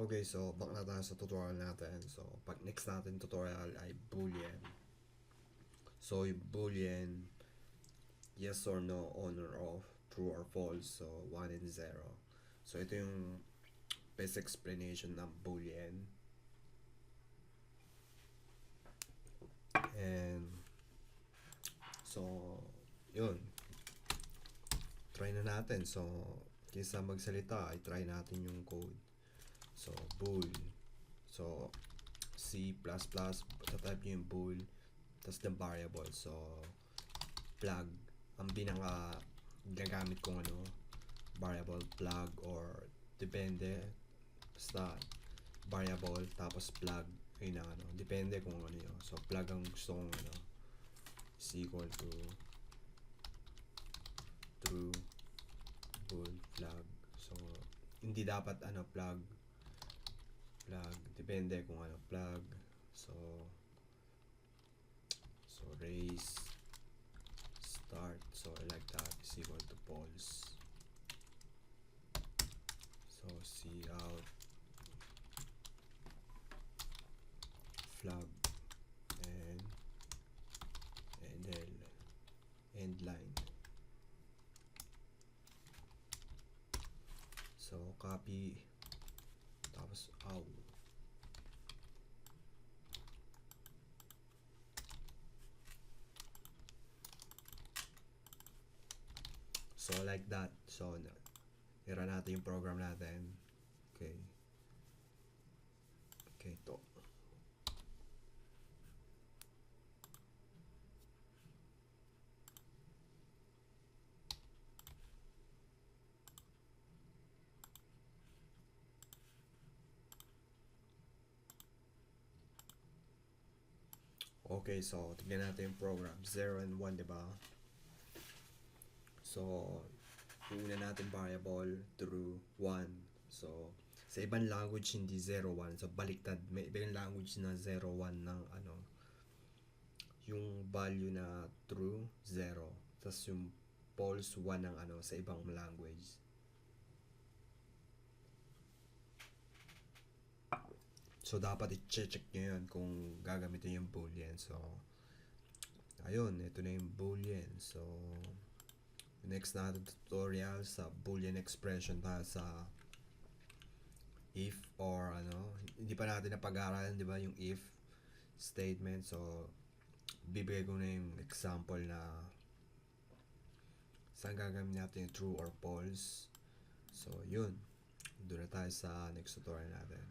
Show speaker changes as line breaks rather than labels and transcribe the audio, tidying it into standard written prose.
Okay, so back na tayo sa tutorial natin. So, pag next natin tutorial ay Boolean. So, yung Boolean, yes or no, on or off, true or false. So, 1 and 0. So, ito yung best explanation ng Boolean. And, so, yun. Try na natin. So, kaysa magsalita, ay try natin yung code. So, bool. So, C++, type nyo yung bool, tapos the variable. So, plug. Ang pinaka gagamit kong variable, plug, or depende. Basta, variable, tapos plug. Yun ang depende kung ano yun. So, plug ang gusto kong is equal to true, bool, plug. So, hindi dapat plug, depende kung plug. So raise start, so like that is equal to false. So cout flag and end line. So copy, tapos ow. So like that. So i-run natin yung program natin. Okay, ito. Okay, so tignan natin yung program. 0 and 1, diba? So, yung una natin variable, true, 1. So, sa ibang language, hindi 0, 1. So, baliktad. May ibang language na 0, 1 ng yung value na true, 0. Tapos yung false, 1 ng sa ibang language. So, dapat i-check nyo yun kung gagamitin yung boolean. So, ayun, ito na yung boolean. So, next natin tutorial sa boolean expression tayo sa if or hindi pa natin napag-aaralan, di ba, yung if statement. So, bibigay ko na yung example na saan gagamitin natin yung true or false. So, yun. Doon na tayo sa next tutorial natin.